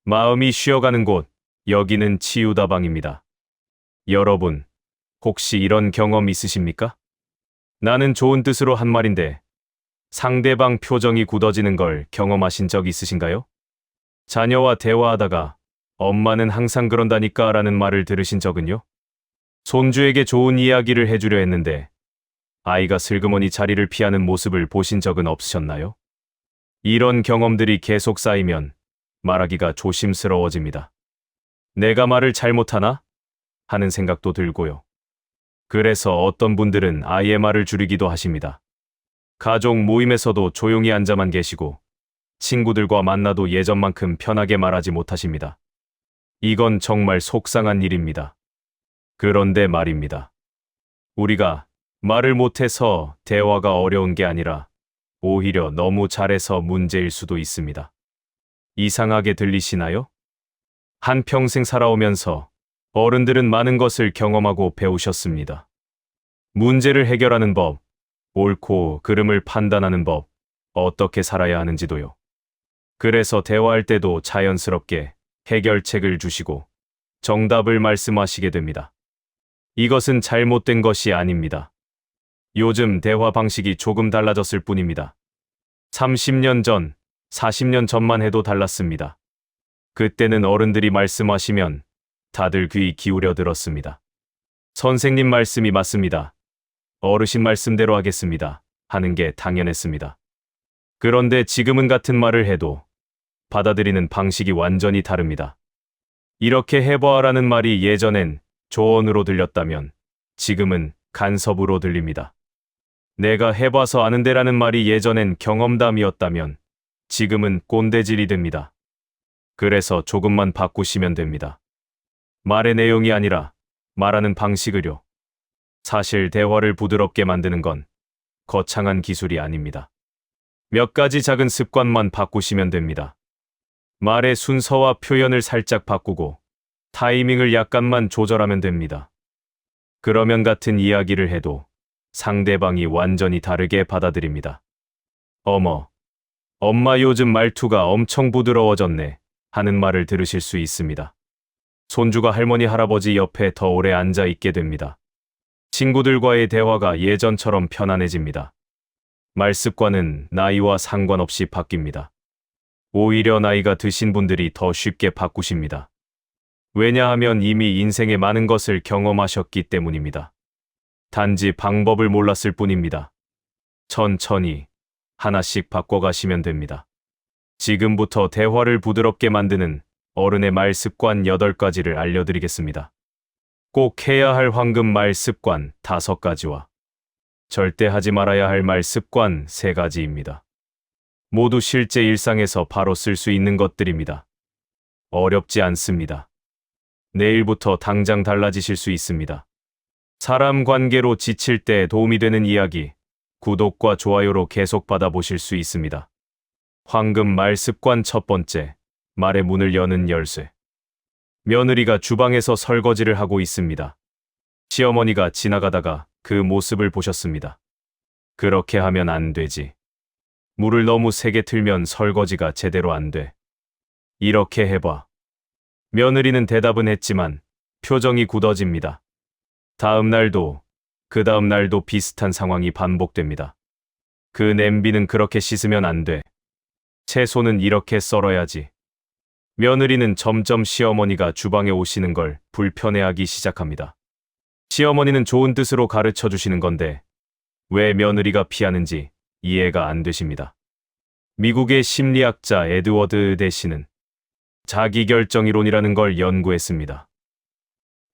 마음이 쉬어가는 곳, 여기는 치유다방입니다. 여러분, 혹시 이런 경험 있으십니까? 나는 좋은 뜻으로 한 말인데 상대방 표정이 굳어지는 걸 경험하신 적 있으신가요? 자녀와 대화하다가 엄마는 항상 그런다니까 라는 말을 들으신 적은요? 손주에게 좋은 이야기를 해주려 했는데 아이가 슬그머니 자리를 피하는 모습을 보신 적은 없으셨나요? 이런 경험들이 계속 쌓이면 말하기가 조심스러워집니다. 내가 말을 잘못하나? 하는 생각도 들고요. 그래서 어떤 분들은 아이의 말을 줄이기도 하십니다. 가족 모임에서도 조용히 앉아만 계시고 친구들과 만나도 예전만큼 편하게 말하지 못하십니다. 이건 정말 속상한 일입니다. 그런데 말입니다. 우리가 말을 못해서 대화가 어려운 게 아니라 오히려 너무 잘해서 문제일 수도 있습니다. 이상하게 들리시나요? 한평생 살아오면서 어른들은 많은 것을 경험하고 배우셨습니다. 문제를 해결하는 법, 옳고 그름을 판단하는 법, 어떻게 살아야 하는지도요. 그래서 대화할 때도 자연스럽게 해결책을 주시고 정답을 말씀하시게 됩니다. 이것은 잘못된 것이 아닙니다. 요즘 대화 방식이 조금 달라졌을 뿐입니다. 30년 전, 40년 전만 해도 달랐습니다. 그때는 어른들이 말씀하시면 다들 귀 기울여 들었습니다. 선생님 말씀이 맞습니다. 어르신 말씀대로 하겠습니다. 하는 게 당연했습니다. 그런데 지금은 같은 말을 해도 받아들이는 방식이 완전히 다릅니다. 이렇게 해봐라는 말이 예전엔 조언으로 들렸다면 지금은 간섭으로 들립니다. 내가 해봐서 아는데라는 말이 예전엔 경험담이었다면 지금은 꼰대질이 됩니다. 그래서 조금만 바꾸시면 됩니다. 말의 내용이 아니라 말하는 방식을요. 사실 대화를 부드럽게 만드는 건 거창한 기술이 아닙니다. 몇 가지 작은 습관만 바꾸시면 됩니다. 말의 순서와 표현을 살짝 바꾸고 타이밍을 약간만 조절하면 됩니다. 그러면 같은 이야기를 해도 상대방이 완전히 다르게 받아들입니다. 어머, 엄마 요즘 말투가 엄청 부드러워졌네 하는 말을 들으실 수 있습니다. 손주가 할머니 할아버지 옆에 더 오래 앉아 있게 됩니다. 친구들과의 대화가 예전처럼 편안해집니다. 말 습관은 나이와 상관없이 바뀝니다. 오히려 나이가 드신 분들이 더 쉽게 바꾸십니다. 왜냐하면 이미 인생의 많은 것을 경험하셨기 때문입니다. 단지 방법을 몰랐을 뿐입니다. 천천히 하나씩 바꿔가시면 됩니다. 지금부터 대화를 부드럽게 만드는 어른의 말 습관 8가지를 알려드리겠습니다. 꼭 해야 할 황금 말 습관 5가지와 절대 하지 말아야 할 말 습관 3가지입니다. 모두 실제 일상에서 바로 쓸 수 있는 것들입니다. 어렵지 않습니다. 내일부터 당장 달라지실 수 있습니다. 사람 관계로 지칠 때 도움이 되는 이야기, 구독과 좋아요로 계속 받아보실 수 있습니다. 황금 말 습관 1번째, 말의 문을 여는 열쇠. 며느리가 주방에서 설거지를 하고 있습니다. 시어머니가 지나가다가 그 모습을 보셨습니다. 그렇게 하면 안 되지. 물을 너무 세게 틀면 설거지가 제대로 안 돼. 이렇게 해봐. 며느리는 대답은 했지만 표정이 굳어집니다. 다음 날도, 그 다음 날도 비슷한 상황이 반복됩니다. 그 냄비는 그렇게 씻으면 안 돼. 채소는 이렇게 썰어야지. 며느리는 점점 시어머니가 주방에 오시는 걸 불편해하기 시작합니다. 시어머니는 좋은 뜻으로 가르쳐 주시는 건데 왜 며느리가 피하는지 이해가 안 되십니다. 미국의 심리학자 에드워드 대시는 자기결정이론이라는 걸 연구했습니다.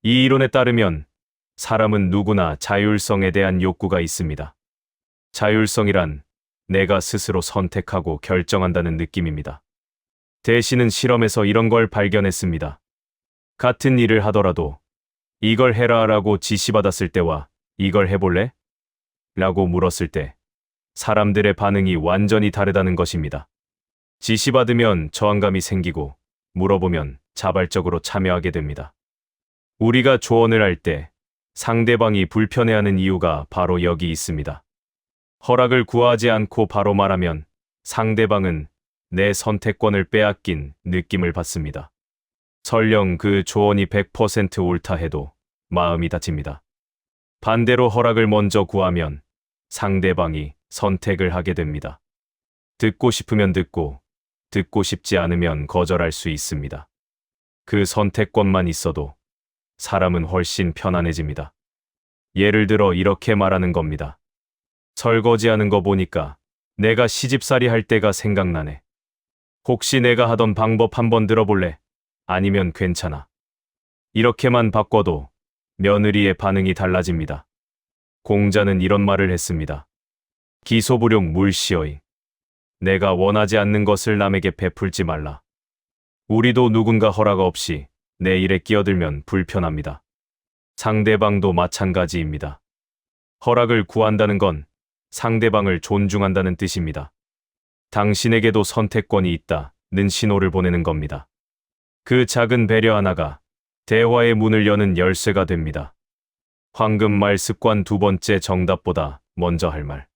이 이론에 따르면 사람은 누구나 자율성에 대한 욕구가 있습니다. 자율성이란 내가 스스로 선택하고 결정한다는 느낌입니다. 대시는 실험에서 이런 걸 발견했습니다. 같은 일을 하더라도 이걸 해라 라고 지시받았을 때와 이걸 해볼래? 라고 물었을 때 사람들의 반응이 완전히 다르다는 것입니다. 지시받으면 저항감이 생기고 물어보면 자발적으로 참여하게 됩니다. 우리가 조언을 할 때 상대방이 불편해하는 이유가 바로 여기 있습니다. 허락을 구하지 않고 바로 말하면 상대방은 내 선택권을 빼앗긴 느낌을 받습니다. 설령 그 조언이 100% 옳다 해도 마음이 다칩니다. 반대로 허락을 먼저 구하면 상대방이 선택을 하게 됩니다. 듣고 싶으면 듣고, 듣고 싶지 않으면 거절할 수 있습니다. 그 선택권만 있어도 사람은 훨씬 편안해집니다. 예를 들어 이렇게 말하는 겁니다. 설거지하는 거 보니까 내가 시집살이 할 때가 생각나네. 혹시 내가 하던 방법 한번 들어볼래? 아니면 괜찮아. 이렇게만 바꿔도 며느리의 반응이 달라집니다. 공자는 이런 말을 했습니다. 기소부룡 물시어이. 내가 원하지 않는 것을 남에게 베풀지 말라. 우리도 누군가 허락 없이 내 일에 끼어들면 불편합니다. 상대방도 마찬가지입니다. 허락을 구한다는 건 상대방을 존중한다는 뜻입니다. 당신에게도 선택권이 있다는 신호를 보내는 겁니다. 그 작은 배려 하나가 대화의 문을 여는 열쇠가 됩니다. 황금말 습관 두 번째, 정답보다 먼저 할 말.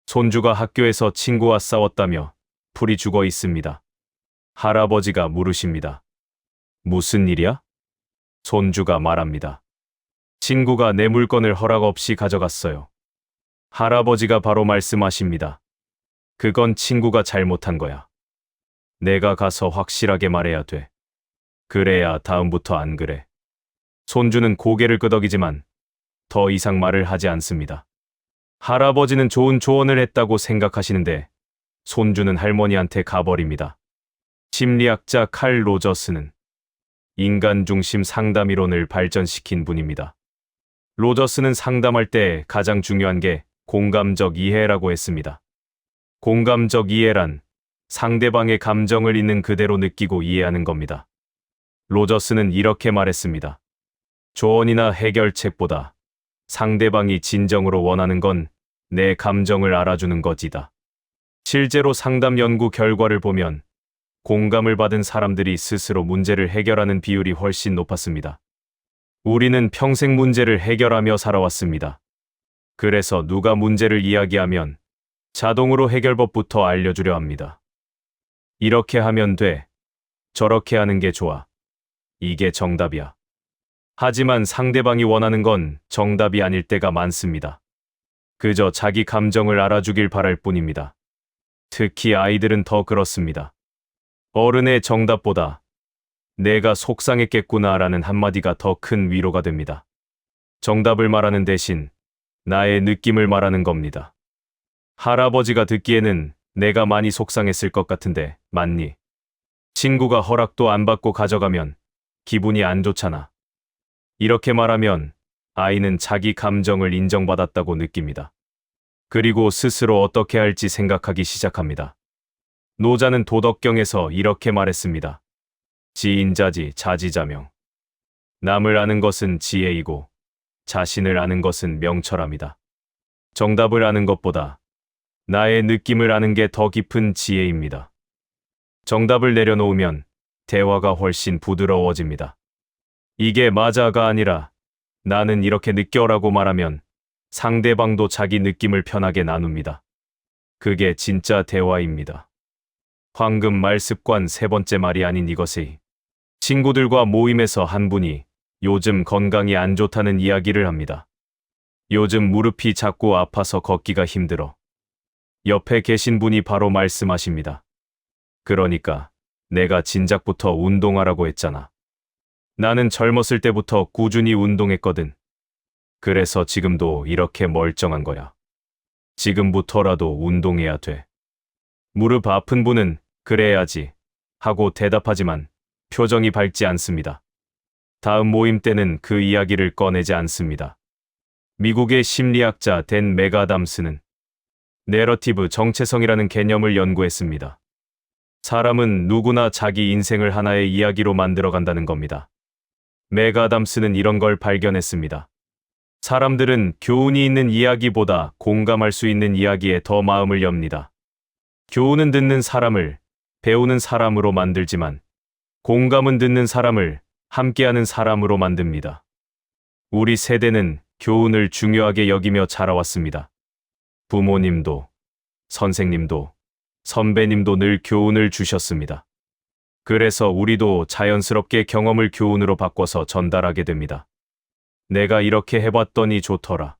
손주가 학교에서 친구와 싸웠다며 풀이 죽어 있습니다. 할아버지가 물으십니다. 무슨 일이야? 손주가 말합니다. 친구가 내 물건을 허락 없이 가져갔어요. 할아버지가 바로 말씀하십니다. 그건 친구가 잘못한 거야. 내가 가서 확실하게 말해야 돼. 그래야 다음부터 안 그래. 손주는 고개를 끄덕이지만 더 이상 말을 하지 않습니다. 할아버지는 좋은 조언을 했다고 생각하시는데 손주는 할머니한테 가버립니다. 심리학자 칼 로저스는 인간 중심 상담 이론을 발전시킨 분입니다. 로저스는 상담할 때 가장 중요한 게 공감적 이해라고 했습니다. 공감적 이해란 상대방의 감정을 있는 그대로 느끼고 이해하는 겁니다. 로저스는 이렇게 말했습니다. 조언이나 해결책보다 상대방이 진정으로 원하는 건 내 감정을 알아주는 것이다. 실제로 상담 연구 결과를 보면 공감을 받은 사람들이 스스로 문제를 해결하는 비율이 훨씬 높았습니다. 우리는 평생 문제를 해결하며 살아왔습니다. 그래서 누가 문제를 이야기하면 자동으로 해결법부터 알려주려 합니다. 이렇게 하면 돼. 저렇게 하는 게 좋아. 이게 정답이야. 하지만 상대방이 원하는 건 정답이 아닐 때가 많습니다. 그저 자기 감정을 알아주길 바랄 뿐입니다. 특히 아이들은 더 그렇습니다. 어른의 정답보다 내가 속상했겠구나라는 한마디가 더 큰 위로가 됩니다. 정답을 말하는 대신 나의 느낌을 말하는 겁니다. 할아버지가 듣기에는 내가 많이 속상했을 것 같은데 맞니? 친구가 허락도 안 받고 가져가면 기분이 안 좋잖아. 이렇게 말하면 아이는 자기 감정을 인정받았다고 느낍니다. 그리고 스스로 어떻게 할지 생각하기 시작합니다. 노자는 도덕경에서 이렇게 말했습니다. 지인자지 자지자명. 남을 아는 것은 지혜이고 자신을 아는 것은 명철함이다. 정답을 아는 것보다 나의 느낌을 아는 게 더 깊은 지혜입니다. 정답을 내려놓으면 대화가 훨씬 부드러워집니다. 이게 맞아가 아니라 나는 이렇게 느껴라고 말하면 상대방도 자기 느낌을 편하게 나눕니다. 그게 진짜 대화입니다. 황금말 습관 세 번째 말이 아닌 이것이 친구들과 모임에서 한 분이 요즘 건강이 안 좋다는 이야기를 합니다. 요즘 무릎이 자꾸 아파서 걷기가 힘들어. 옆에 계신 분이 바로 말씀하십니다. 그러니까 내가 진작부터 운동하라고 했잖아. 나는 젊었을 때부터 꾸준히 운동했거든. 그래서 지금도 이렇게 멀쩡한 거야. 지금부터라도 운동해야 돼. 무릎 아픈 분은 그래야지 하고 대답하지만 표정이 밝지 않습니다. 다음 모임 때는 그 이야기를 꺼내지 않습니다. 미국의 심리학자 댄 맥아담스는 내러티브 정체성이라는 개념을 연구했습니다. 사람은 누구나 자기 인생을 하나의 이야기로 만들어간다는 겁니다. 맥아담스는 이런 걸 발견했습니다. 사람들은 교훈이 있는 이야기보다 공감할 수 있는 이야기에 더 마음을 엽니다. 교훈은 듣는 사람을 배우는 사람으로 만들지만 공감은 듣는 사람을 함께하는 사람으로 만듭니다. 우리 세대는 교훈을 중요하게 여기며 자라왔습니다. 부모님도, 선생님도, 선배님도 늘 교훈을 주셨습니다. 그래서 우리도 자연스럽게 경험을 교훈으로 바꿔서 전달하게 됩니다. 내가 이렇게 해봤더니 좋더라.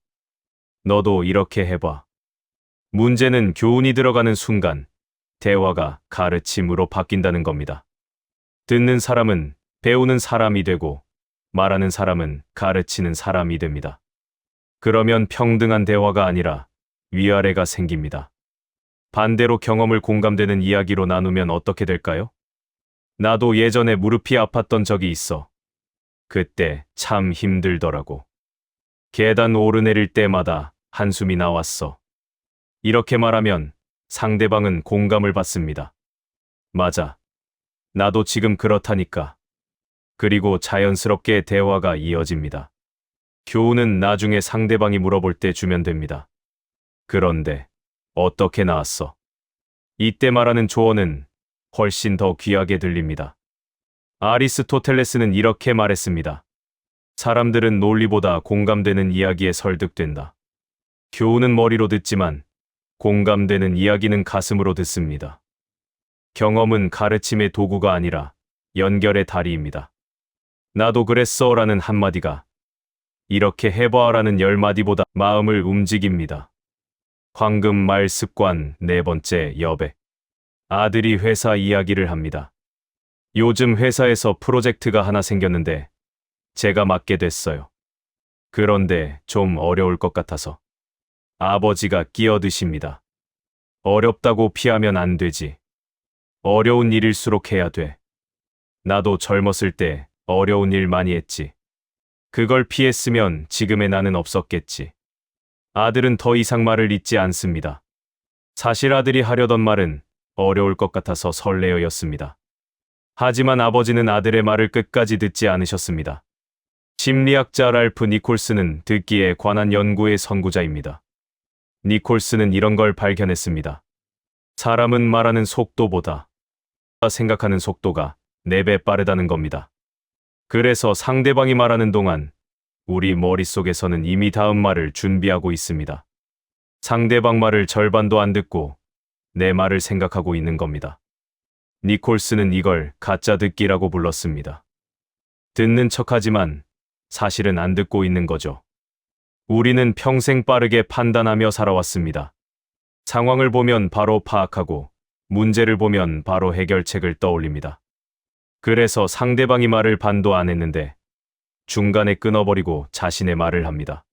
너도 이렇게 해봐. 문제는 교훈이 들어가는 순간 대화가 가르침으로 바뀐다는 겁니다. 듣는 사람은 배우는 사람이 되고 말하는 사람은 가르치는 사람이 됩니다. 그러면 평등한 대화가 아니라 위아래가 생깁니다. 반대로 경험을 공감되는 이야기로 나누면 어떻게 될까요? 나도 예전에 무릎이 아팠던 적이 있어. 그때 참 힘들더라고. 계단 오르내릴 때마다 한숨이 나왔어. 이렇게 말하면 상대방은 공감을 받습니다. 맞아. 나도 지금 그렇다니까. 그리고 자연스럽게 대화가 이어집니다. 교훈은 나중에 상대방이 물어볼 때 주면 됩니다. 그런데 어떻게 나왔어? 이때 말하는 조언은 훨씬 더 귀하게 들립니다. 아리스토텔레스는 이렇게 말했습니다. 사람들은 논리보다 공감되는 이야기에 설득된다. 교훈은 머리로 듣지만 공감되는 이야기는 가슴으로 듣습니다. 경험은 가르침의 도구가 아니라 연결의 다리입니다. 나도 그랬어라는 한마디가 이렇게 해봐라는 10마디보다 마음을 움직입니다. 황금말 습관 4번째 여백. 아들이 회사 이야기를 합니다. 요즘 회사에서 프로젝트가 하나 생겼는데 제가 맡게 됐어요. 그런데 좀 어려울 것 같아서. 아버지가 끼어드십니다. 어렵다고 피하면 안 되지. 어려운 일일수록 해야 돼. 나도 젊었을 때 어려운 일 많이 했지. 그걸 피했으면 지금의 나는 없었겠지. 아들은 더 이상 말을 잇지 않습니다. 사실 아들이 하려던 말은 어려울 것 같아서 설레어였습니다. 하지만 아버지는 아들의 말을 끝까지 듣지 않으셨습니다. 심리학자 랄프 니콜스는 듣기에 관한 연구의 선구자입니다. 니콜스는 이런 걸 발견했습니다. 사람은 말하는 속도보다 생각하는 속도가 4배 빠르다는 겁니다. 그래서 상대방이 말하는 동안 우리 머릿속에서는 이미 다음 말을 준비하고 있습니다. 상대방 말을 절반도 안 듣고 내 말을 생각하고 있는 겁니다. 니콜스는 이걸 가짜 듣기라고 불렀습니다. 듣는 척하지만 사실은 안 듣고 있는 거죠. 우리는 평생 빠르게 판단하며 살아왔습니다. 상황을 보면 바로 파악하고 문제를 보면 바로 해결책을 떠올립니다. 그래서 상대방이 말을 반도 안 했는데 중간에 끊어버리고 자신의 말을 합니다.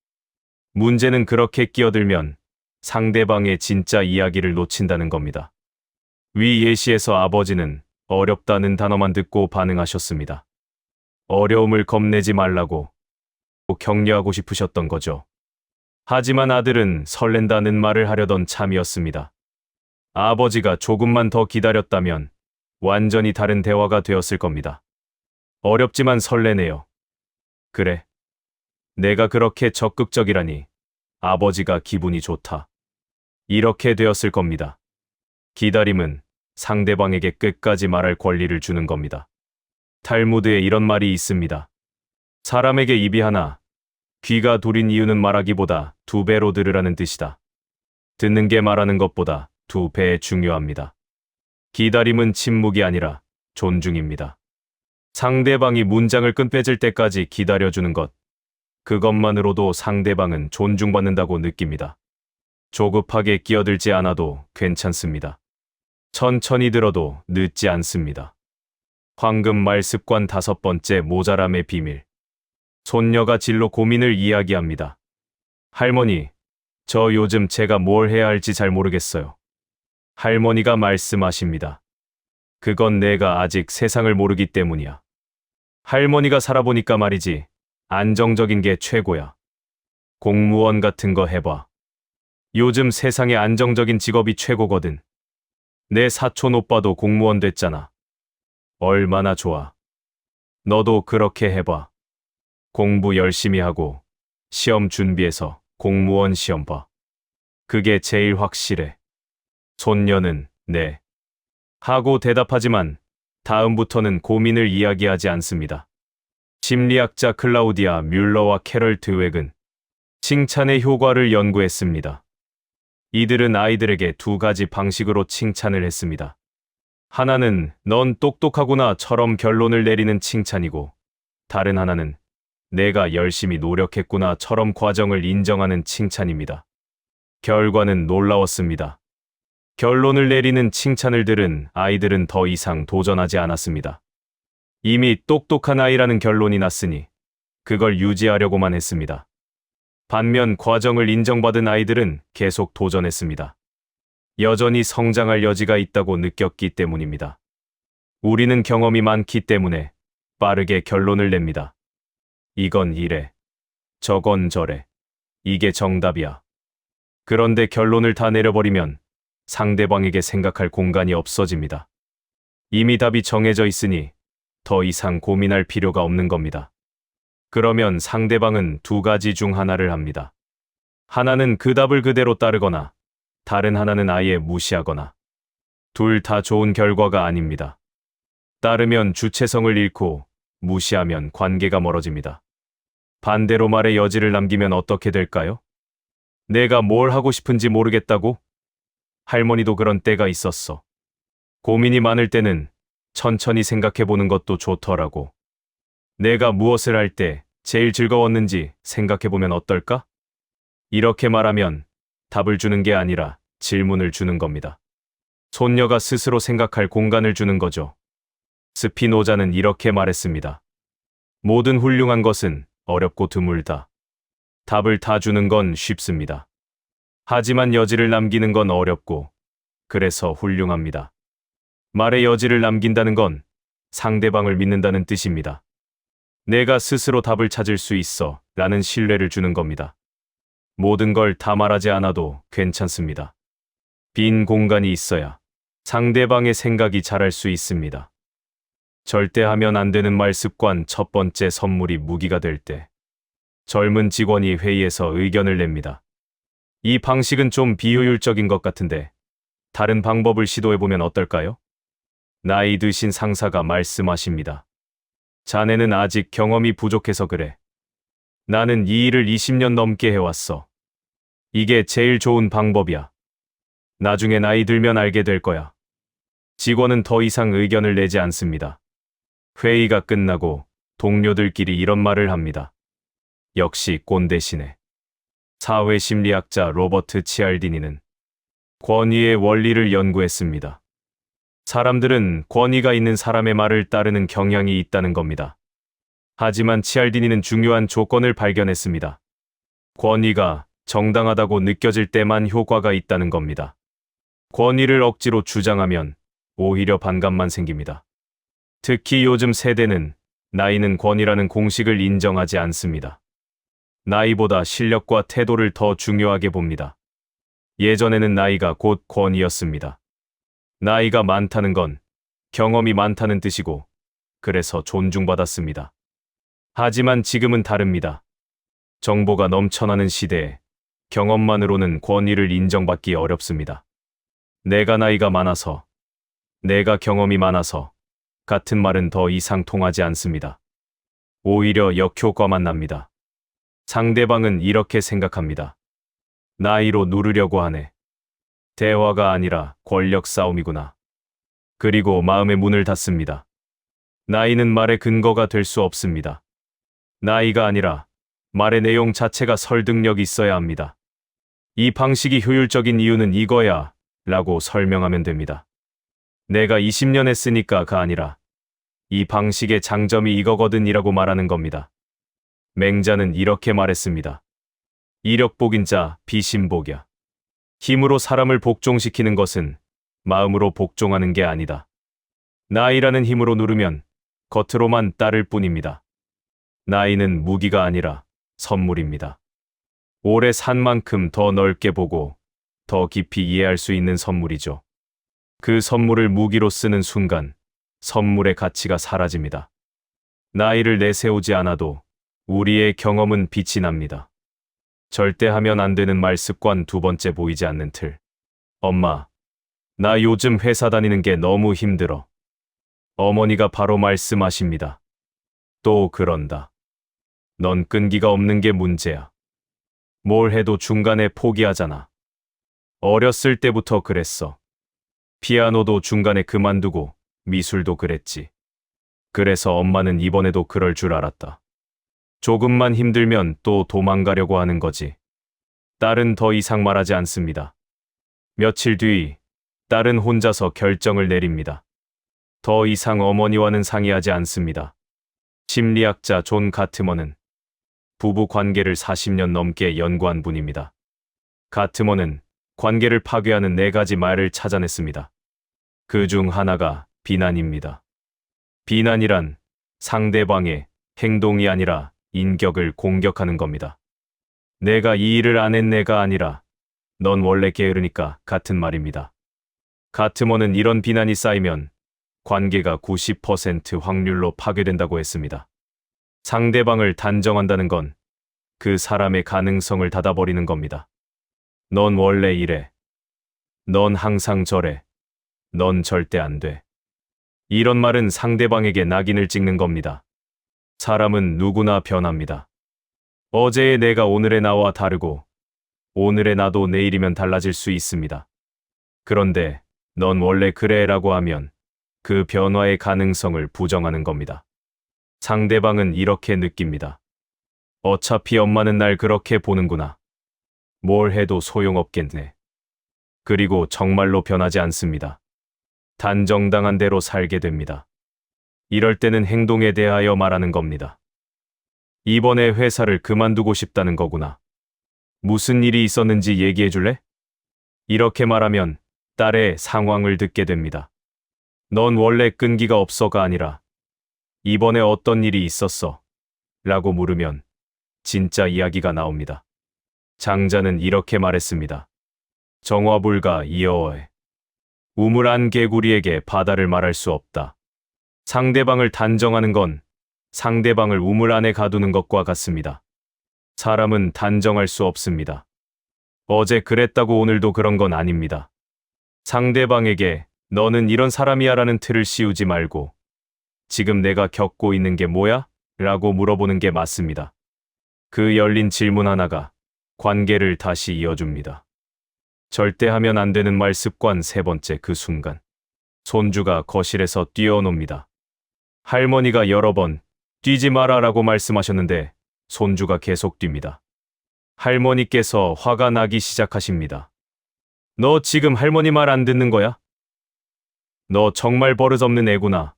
문제는 그렇게 끼어들면 상대방의 진짜 이야기를 놓친다는 겁니다. 위 예시에서 아버지는 어렵다는 단어만 듣고 반응하셨습니다. 어려움을 겁내지 말라고 격려하고 싶으셨던 거죠. 하지만 아들은 설렌다는 말을 하려던 참이었습니다. 아버지가 조금만 더 기다렸다면 완전히 다른 대화가 되었을 겁니다. 어렵지만 설레네요. 그래. 내가 그렇게 적극적이라니 아버지가 기분이 좋다. 이렇게 되었을 겁니다. 기다림은 상대방에게 끝까지 말할 권리를 주는 겁니다. 탈무드에 이런 말이 있습니다. 사람에게 입이 하나, 귀가 둘인 이유는 말하기보다 2배로 들으라는 뜻이다. 듣는 게 말하는 것보다 2배 중요합니다. 기다림은 침묵이 아니라 존중입니다. 상대방이 문장을 끝맺을 때까지 기다려주는 것, 그것만으로도 상대방은 존중받는다고 느낍니다. 조급하게 끼어들지 않아도 괜찮습니다. 천천히 들어도 늦지 않습니다. 황금말 습관 5번째 모자람의 비밀. 손녀가 진로 고민을 이야기합니다. 할머니, 저 요즘 제가 뭘 해야 할지 잘 모르겠어요. 할머니가 말씀하십니다. 그건 내가 아직 세상을 모르기 때문이야. 할머니가 살아보니까 말이지, 안정적인 게 최고야. 공무원 같은 거 해봐. 요즘 세상에 안정적인 직업이 최고거든. 내 사촌 오빠도 공무원 됐잖아. 얼마나 좋아. 너도 그렇게 해봐. 공부 열심히 하고 시험 준비해서 공무원 시험 봐. 그게 제일 확실해. 손녀는 네. 하고 대답하지만 다음부터는 고민을 이야기하지 않습니다. 심리학자 클라우디아 뮬러와 캐럴 드웩은 칭찬의 효과를 연구했습니다. 이들은 아이들에게 두 가지 방식으로 칭찬을 했습니다. 하나는 넌 똑똑하구나처럼 결론을 내리는 칭찬이고, 다른 하나는 내가 열심히 노력했구나처럼 과정을 인정하는 칭찬입니다. 결과는 놀라웠습니다. 결론을 내리는 칭찬을 들은 아이들은 더 이상 도전하지 않았습니다. 이미 똑똑한 아이라는 결론이 났으니 그걸 유지하려고만 했습니다. 반면 과정을 인정받은 아이들은 계속 도전했습니다. 여전히 성장할 여지가 있다고 느꼈기 때문입니다. 우리는 경험이 많기 때문에 빠르게 결론을 냅니다. 이건 이래, 저건 저래, 이게 정답이야. 그런데 결론을 다 내려버리면 상대방에게 생각할 공간이 없어집니다. 이미 답이 정해져 있으니 더 이상 고민할 필요가 없는 겁니다. 그러면 상대방은 두 가지 중 하나를 합니다. 하나는 그 답을 그대로 따르거나, 다른 하나는 아예 무시하거나. 둘 다 좋은 결과가 아닙니다. 따르면 주체성을 잃고, 무시하면 관계가 멀어집니다. 반대로 말의 여지를 남기면 어떻게 될까요? 내가 뭘 하고 싶은지 모르겠다고? 할머니도 그런 때가 있었어. 고민이 많을 때는 천천히 생각해 보는 것도 좋더라고. 내가 무엇을 할 때 제일 즐거웠는지 생각해 보면 어떨까? 이렇게 말하면 답을 주는 게 아니라 질문을 주는 겁니다. 손녀가 스스로 생각할 공간을 주는 거죠. 스피노자는 이렇게 말했습니다. 모든 훌륭한 것은 어렵고 드물다. 답을 다 주는 건 쉽습니다. 하지만 여지를 남기는 건 어렵고, 그래서 훌륭합니다. 말의 여지를 남긴다는 건 상대방을 믿는다는 뜻입니다. 내가 스스로 답을 찾을 수 있어 라는 신뢰를 주는 겁니다. 모든 걸 다 말하지 않아도 괜찮습니다. 빈 공간이 있어야 상대방의 생각이 자랄 수 있습니다. 절대 하면 안 되는 말 습관 첫 번째 선물이 무기가 될 때. 젊은 직원이 회의에서 의견을 냅니다. 이 방식은 좀 비효율적인 것 같은데 다른 방법을 시도해보면 어떨까요? 나이 드신 상사가 말씀하십니다. 자네는 아직 경험이 부족해서 그래. 나는 이 일을 20년 넘게 해왔어. 이게 제일 좋은 방법이야. 나중에 나이 들면 알게 될 거야. 직원은 더 이상 의견을 내지 않습니다. 회의가 끝나고 동료들끼리 이런 말을 합니다. 역시 꼰대시네. 사회심리학자 로버트 치알디니는 권위의 원리를 연구했습니다. 사람들은 권위가 있는 사람의 말을 따르는 경향이 있다는 겁니다. 하지만 치알디니는 중요한 조건을 발견했습니다. 권위가 정당하다고 느껴질 때만 효과가 있다는 겁니다. 권위를 억지로 주장하면 오히려 반감만 생깁니다. 특히 요즘 세대는 나이는 권위라는 공식을 인정하지 않습니다. 나이보다 실력과 태도를 더 중요하게 봅니다. 예전에는 나이가 곧 권위였습니다. 나이가 많다는 건 경험이 많다는 뜻이고, 그래서 존중받았습니다. 하지만 지금은 다릅니다. 정보가 넘쳐나는 시대에 경험만으로는 권위를 인정받기 어렵습니다. 내가 나이가 많아서, 내가 경험이 많아서 같은 말은 더 이상 통하지 않습니다. 오히려 역효과만 납니다. 상대방은 이렇게 생각합니다. 나이로 누르려고 하네. 대화가 아니라 권력 싸움이구나. 그리고 마음의 문을 닫습니다. 나이는 말의 근거가 될 수 없습니다. 나이가 아니라 말의 내용 자체가 설득력이 있어야 합니다. 이 방식이 효율적인 이유는 이거야 라고 설명하면 됩니다. 내가 20년 했으니까가 아니라 이 방식의 장점이 이거거든 이라고 말하는 겁니다. 맹자는 이렇게 말했습니다. 이력복인 자 비신복이야. 힘으로 사람을 복종시키는 것은 마음으로 복종하는 게 아니다. 나이라는 힘으로 누르면 겉으로만 따를 뿐입니다. 나이는 무기가 아니라 선물입니다. 오래 산 만큼 더 넓게 보고 더 깊이 이해할 수 있는 선물이죠. 그 선물을 무기로 쓰는 순간 선물의 가치가 사라집니다. 나이를 내세우지 않아도 우리의 경험은 빛이 납니다. 절대 하면 안 되는 말 습관 두 번째 보이지 않는 틀. 엄마, 나 요즘 회사 다니는 게 너무 힘들어. 어머니가 바로 말씀하십니다. 또 그런다. 넌 끈기가 없는 게 문제야. 뭘 해도 중간에 포기하잖아. 어렸을 때부터 그랬어. 피아노도 중간에 그만두고 미술도 그랬지. 그래서 엄마는 이번에도 그럴 줄 알았다. 조금만 힘들면 또 도망가려고 하는 거지. 딸은 더 이상 말하지 않습니다. 며칠 뒤 딸은 혼자서 결정을 내립니다. 더 이상 어머니와는 상의하지 않습니다. 심리학자 존 가트먼은 부부 관계를 40년 넘게 연구한 분입니다. 가트먼은 관계를 파괴하는 4가지 말을 찾아냈습니다. 그 중 하나가 비난입니다. 비난이란 상대방의 행동이 아니라 인격을 공격하는 겁니다. 내가 이 일을 안 했네가 아니라 넌 원래 게으르니까 같은 말입니다. 가트먼은 이런 비난이 쌓이면 관계가 90% 확률로 파괴된다고 했습니다. 상대방을 단정한다는 건 그 사람의 가능성을 닫아버리는 겁니다. 넌 원래 이래. 넌 항상 저래. 넌 절대 안 돼. 이런 말은 상대방에게 낙인을 찍는 겁니다. 사람은 누구나 변합니다. 어제의 내가 오늘의 나와 다르고 오늘의 나도 내일이면 달라질 수 있습니다. 그런데 넌 원래 그래라고 하면 그 변화의 가능성을 부정하는 겁니다. 상대방은 이렇게 느낍니다. 어차피 엄마는 날 그렇게 보는구나. 뭘 해도 소용없겠네. 그리고 정말로 변하지 않습니다. 단정당한 대로 살게 됩니다. 이럴 때는 행동에 대하여 말하는 겁니다. 이번에 회사를 그만두고 싶다는 거구나. 무슨 일이 있었는지 얘기해 줄래? 이렇게 말하면 딸의 상황을 듣게 됩니다. 넌 원래 끈기가 없어가 아니라 이번에 어떤 일이 있었어? 라고 물으면 진짜 이야기가 나옵니다. 장자는 이렇게 말했습니다. 정화불가 이어해. 우물안 개구리에게 바다를 말할 수 없다. 상대방을 단정하는 건 상대방을 우물 안에 가두는 것과 같습니다. 사람은 단정할 수 없습니다. 어제 그랬다고 오늘도 그런 건 아닙니다. 상대방에게 너는 이런 사람이야 라는 틀을 씌우지 말고 지금 내가 겪고 있는 게 뭐야? 라고 물어보는 게 맞습니다. 그 열린 질문 하나가 관계를 다시 이어줍니다. 절대 하면 안 되는 말 습관 3번째 그 순간. 손주가 거실에서 뛰어놉니다. 할머니가 여러 번 뛰지 마라 라고 말씀하셨는데 손주가 계속 뜁니다. 할머니께서 화가 나기 시작하십니다. 너 지금 할머니 말 안 듣는 거야? 너 정말 버릇없는 애구나.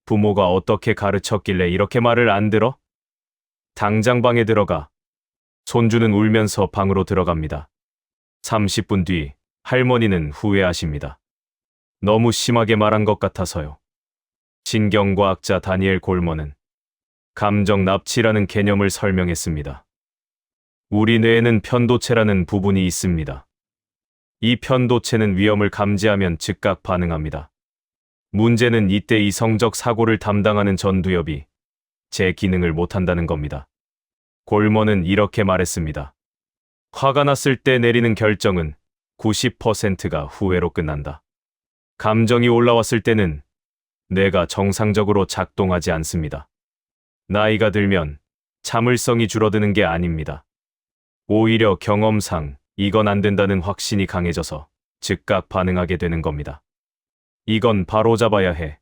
부모가 어떻게 가르쳤길래 이렇게 말을 안 들어? 당장 방에 들어가. 손주는 울면서 방으로 들어갑니다. 30분 뒤 할머니는 후회하십니다. 너무 심하게 말한 것 같아서요. 신경과학자 다니엘 골먼은 감정 납치라는 개념을 설명했습니다. 우리 뇌에는 편도체라는 부분이 있습니다. 이 편도체는 위험을 감지하면 즉각 반응합니다. 문제는 이때 이성적 사고를 담당하는 전두엽이 제 기능을 못한다는 겁니다. 골먼은 이렇게 말했습니다. 화가 났을 때 내리는 결정은 90%가 후회로 끝난다. 감정이 올라왔을 때는 뇌가 정상적으로 작동하지 않습니다. 나이가 들면 참을성이 줄어드는 게 아닙니다. 오히려 경험상 이건 안 된다는 확신이 강해져서 즉각 반응하게 되는 겁니다. 이건 바로잡아야 해.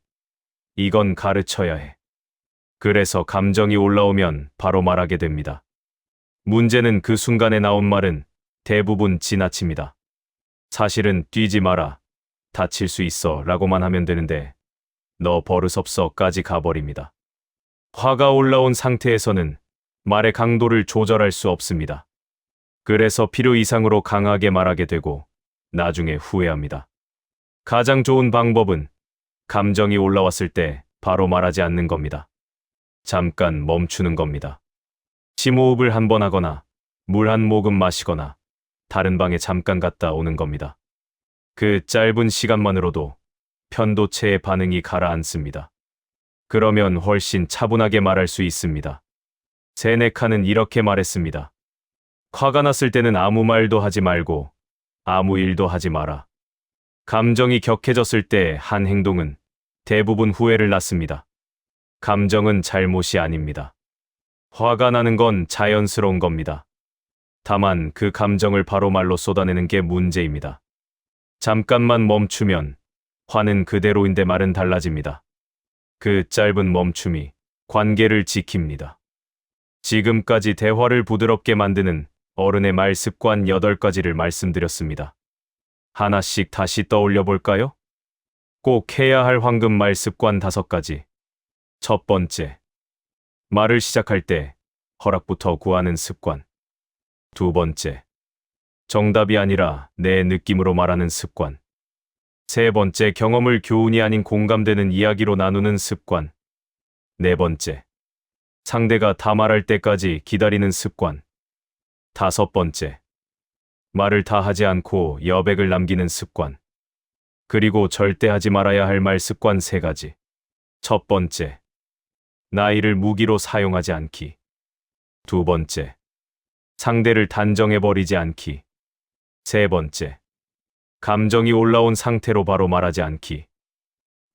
이건 가르쳐야 해. 그래서 감정이 올라오면 바로 말하게 됩니다. 문제는 그 순간에 나온 말은 대부분 지나칩니다. 사실은 뛰지 마라. 다칠 수 있어 라고만 하면 되는데 너 버릇없어까지 가버립니다. 화가 올라온 상태에서는 말의 강도를 조절할 수 없습니다. 그래서 필요 이상으로 강하게 말하게 되고 나중에 후회합니다. 가장 좋은 방법은 감정이 올라왔을 때 바로 말하지 않는 겁니다. 잠깐 멈추는 겁니다. 심호흡을 한 번 하거나 물 한 모금 마시거나 다른 방에 잠깐 갔다 오는 겁니다. 그 짧은 시간만으로도 편도체의 반응이 가라앉습니다. 그러면 훨씬 차분하게 말할 수 있습니다. 세네카는 이렇게 말했습니다. 화가 났을 때는 아무 말도 하지 말고 아무 일도 하지 마라. 감정이 격해졌을 때 한 행동은 대부분 후회를 낳습니다. 감정은 잘못이 아닙니다. 화가 나는 건 자연스러운 겁니다. 다만 그 감정을 바로 말로 쏟아내는 게 문제입니다. 잠깐만 멈추면 화는 그대로인데 말은 달라집니다. 그 짧은 멈춤이 관계를 지킵니다. 지금까지 대화를 부드럽게 만드는 어른의 말 습관 8가지를 말씀드렸습니다. 하나씩 다시 떠올려 볼까요? 꼭 해야 할 황금 말 습관 5가지. 첫 번째, 말을 시작할 때 허락부터 구하는 습관. 두 번째, 정답이 아니라 내 느낌으로 말하는 습관. 세 번째, 경험을 교훈이 아닌 공감되는 이야기로 나누는 습관. 네 번째, 상대가 다 말할 때까지 기다리는 습관. 다섯 번째, 말을 다 하지 않고 여백을 남기는 습관. 그리고 절대 하지 말아야 할 말 습관 3가지. 첫 번째, 나이를 무기로 사용하지 않기. 두 번째, 상대를 단정해버리지 않기. 세 번째, 감정이 올라온 상태로 바로 말하지 않기.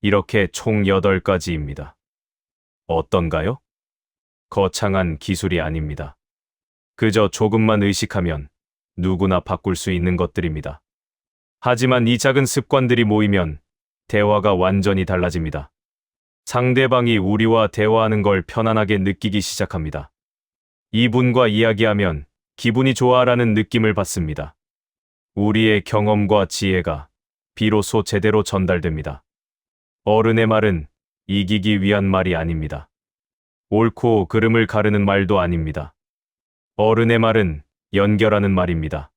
이렇게 총 8가지입니다. 어떤가요? 거창한 기술이 아닙니다. 그저 조금만 의식하면 누구나 바꿀 수 있는 것들입니다. 하지만 이 작은 습관들이 모이면 대화가 완전히 달라집니다. 상대방이 우리와 대화하는 걸 편안하게 느끼기 시작합니다. 이분과 이야기하면 기분이 좋아라는 느낌을 받습니다. 우리의 경험과 지혜가 비로소 제대로 전달됩니다. 어른의 말은 이기기 위한 말이 아닙니다. 옳고 그름을 가르는 말도 아닙니다. 어른의 말은 연결하는 말입니다.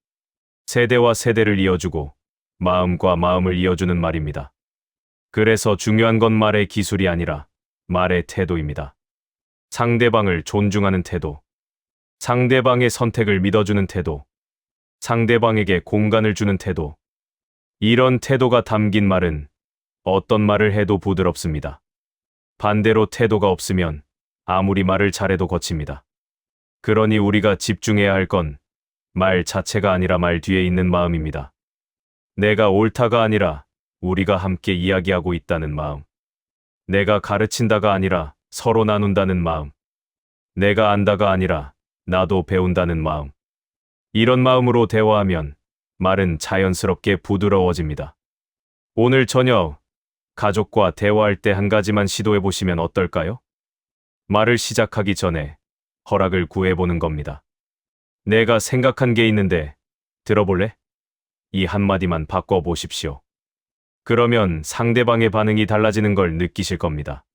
세대와 세대를 이어주고 마음과 마음을 이어주는 말입니다. 그래서 중요한 건 말의 기술이 아니라 말의 태도입니다. 상대방을 존중하는 태도, 상대방의 선택을 믿어주는 태도, 상대방에게 공간을 주는 태도. 이런 태도가 담긴 말은 어떤 말을 해도 부드럽습니다. 반대로 태도가 없으면 아무리 말을 잘해도 거칩니다. 그러니 우리가 집중해야 할 건 말 자체가 아니라 말 뒤에 있는 마음입니다. 내가 옳다가 아니라 우리가 함께 이야기하고 있다는 마음. 내가 가르친다가 아니라 서로 나눈다는 마음. 내가 안다가 아니라 나도 배운다는 마음. 이런 마음으로 대화하면 말은 자연스럽게 부드러워집니다. 오늘 저녁 가족과 대화할 때 한 가지만 시도해 보시면 어떨까요? 말을 시작하기 전에 허락을 구해보는 겁니다. 내가 생각한 게 있는데 들어볼래? 이 한마디만 바꿔보십시오. 그러면 상대방의 반응이 달라지는 걸 느끼실 겁니다.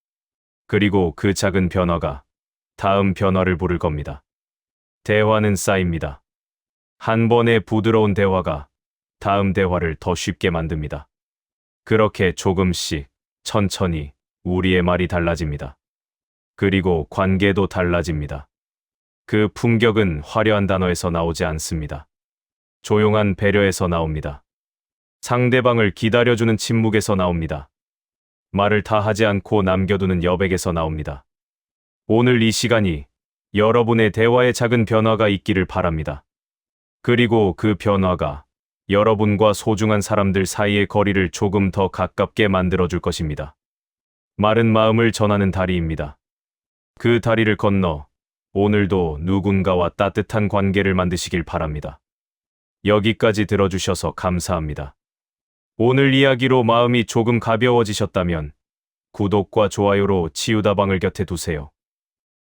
그리고 그 작은 변화가 다음 변화를 부를 겁니다. 대화는 쌓입니다. 한 번의 부드러운 대화가 다음 대화를 더 쉽게 만듭니다. 그렇게 조금씩 천천히 우리의 말이 달라집니다. 그리고 관계도 달라집니다. 그 품격은 화려한 단어에서 나오지 않습니다. 조용한 배려에서 나옵니다. 상대방을 기다려주는 침묵에서 나옵니다. 말을 다 하지 않고 남겨두는 여백에서 나옵니다. 오늘 이 시간이 여러분의 대화에 작은 변화가 있기를 바랍니다. 그리고 그 변화가 여러분과 소중한 사람들 사이의 거리를 조금 더 가깝게 만들어줄 것입니다. 마른 마음을 전하는 다리입니다. 그 다리를 건너 오늘도 누군가와 따뜻한 관계를 만드시길 바랍니다. 여기까지 들어주셔서 감사합니다. 오늘 이야기로 마음이 조금 가벼워지셨다면 구독과 좋아요로 치유다방을 곁에 두세요.